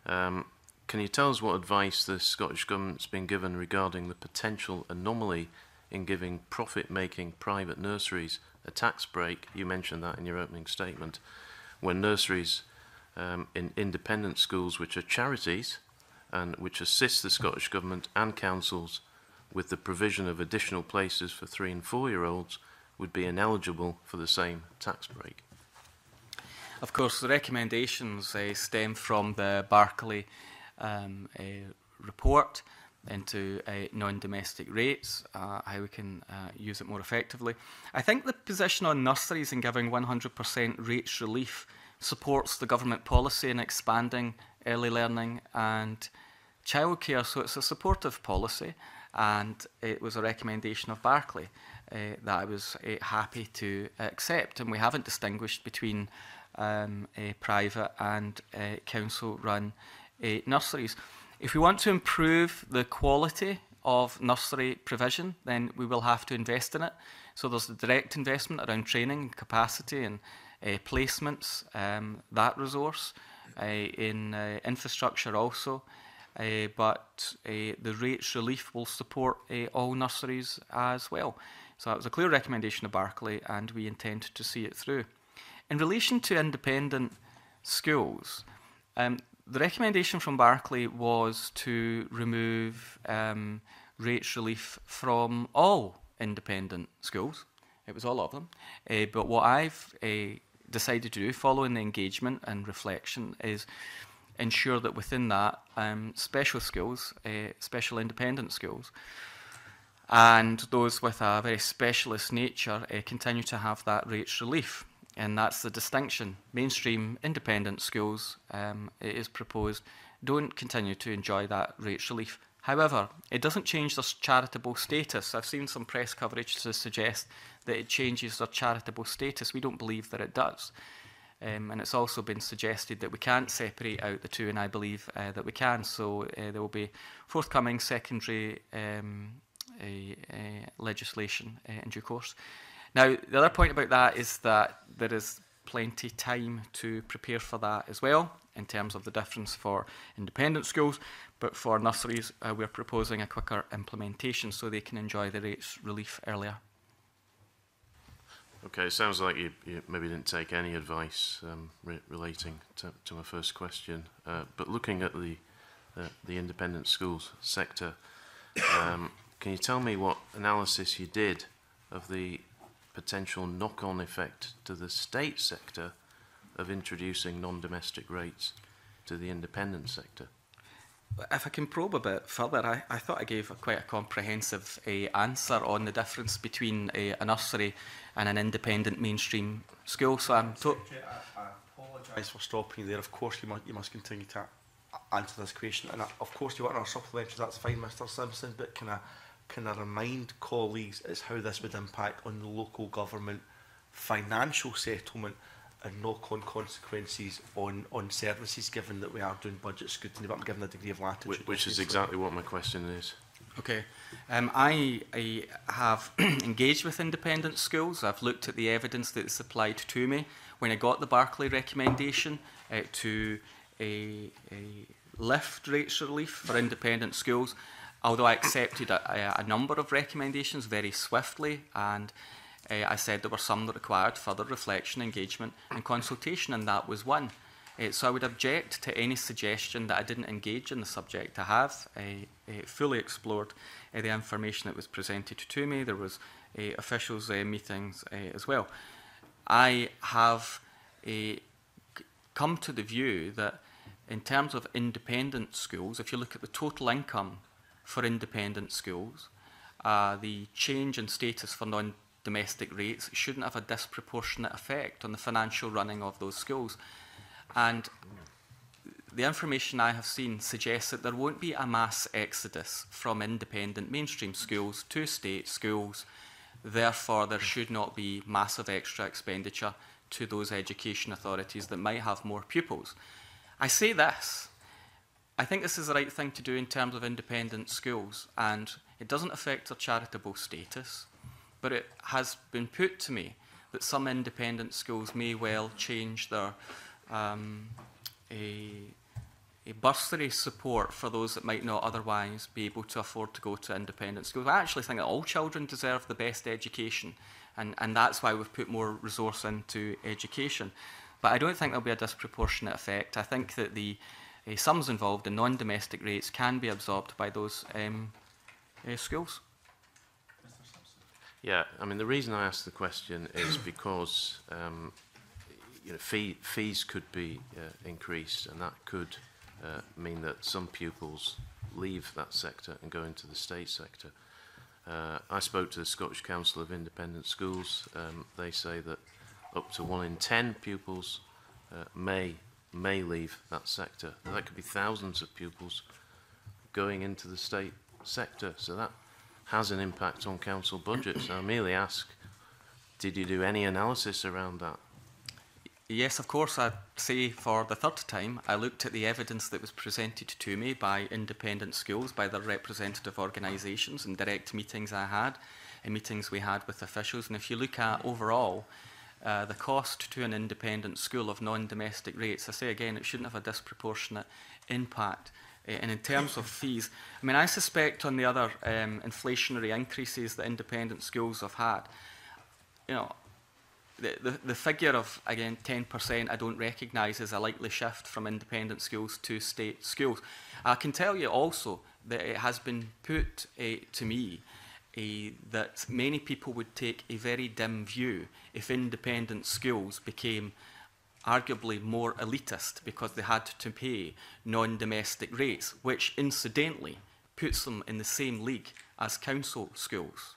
Can you tell us what advice the Scottish Government's been given regarding the potential anomaly in giving profit-making private nurseries a tax break? You mentioned that in your opening statement, when nurseries in independent schools, which are charities and which assist the Scottish Government and councils with the provision of additional places for 3- and 4-year-olds, would be ineligible for the same tax break. Of course, the recommendations stem from the Barclay report into non-domestic rates, how we can use it more effectively. I think the position on nurseries and giving 100% rates relief supports the government policy in expanding early learning and childcare, so it's a supportive policy, and it was a recommendation of Barclay that I was happy to accept, and we haven't distinguished between private and council-run nurseries. If we want to improve the quality of nursery provision, then we will have to invest in it. So there's the direct investment around training and capacity and placements, that resource, in infrastructure also. But the rates relief will support all nurseries as well. So that was a clear recommendation of Barclay, and we intend to see it through. In relation to independent schools, the recommendation from Barclay was to remove rates relief from all independent schools. It was all of them. But what I've decided to do, following the engagement and reflection, is ensure that within that, special schools, special independent schools, and those with a very specialist nature continue to have that rates relief. And that's the distinction. Mainstream independent schools, it is proposed, don't continue to enjoy that rates relief. However, it doesn't change their charitable status. I've seen some press coverage to suggest that it changes their charitable status. We don't believe that it does. And it's also been suggested that we can't separate out the two, and I believe that we can. So there will be forthcoming secondary legislation in due course. Now, the other point about that is that there is plenty time to prepare for that as well, in terms of the difference for independent schools, but for nurseries, we're proposing a quicker implementation so they can enjoy the rates relief earlier. Okay, it sounds like you maybe didn't take any advice relating to my first question, but looking at the independent schools sector, can you tell me what analysis you did of the potential knock-on effect to the state sector of introducing non-domestic rates to the independent sector? If I can probe a bit further, I thought I gave quite a comprehensive answer on the difference between a nursery and an independent mainstream school. So I apologise for stopping you there. Of course, you must continue to answer this question, and of course you want our supplementary. That's fine, Mr. Simpson. But can I remind colleagues as how this would impact on the local government financial settlement and knock-on consequences on services, given that we are doing budget scrutiny, but I'm given a degree of latitude. Which is exactly what my question is. Okay. I have engaged with independent schools. I've looked at the evidence that is supplied to me when I got the Barclay recommendation to lift rates relief for independent schools, although I accepted a number of recommendations very swiftly, and I said there were some that required further reflection, engagement and consultation, and that was one. So I would object to any suggestion that I didn't engage in the subject. I have fully explored the information that was presented to me. There was officials' meetings as well. I have come to the view that in terms of independent schools, if you look at the total income for independent schools, the change in status for non-domestic rates shouldn't have a disproportionate effect on the financial running of those schools. And the information I have seen suggests that there won't be a mass exodus from independent mainstream schools to state schools. Therefore, there should not be massive extra expenditure to those education authorities that might have more pupils. I say this. I think this is the right thing to do in terms of independent schools, and it doesn't affect their charitable status, but it has been put to me that some independent schools may well change their a bursary support for those that might not otherwise be able to afford to go to independent schools. I actually think that all children deserve the best education, and that's why we've put more resource into education. But I don't think there'll be a disproportionate effect. I think that the sums involved in non-domestic rates can be absorbed by those schools. Yeah, I mean, the reason I asked the question is because you know, fees could be increased, and that could mean that some pupils leave that sector and go into the state sector. I spoke to the Scottish Council of Independent Schools. They say that up to 1 in 10 pupils may leave that sector. That could be thousands of pupils going into the state sector. So that has an impact on council budgets. I merely ask, did you do any analysis around that? Yes, of course. I'd say for the third time, I looked at the evidence that was presented to me by independent schools, by their representative organisations, and direct meetings I had, and meetings we had with officials. And if you look at overall, the cost to an independent school of non-domestic rates, I say again, it shouldn't have a disproportionate impact. And in terms of fees, I mean, I suspect on the other inflationary increases that independent schools have had, you know, the figure of, again, 10% I don't recognise as a likely shift from independent schools to state schools. I can tell you also that it has been put to me that many people would take a very dim view if independent schools became arguably more elitist because they had to pay non-domestic rates, which incidentally puts them in the same league as council schools.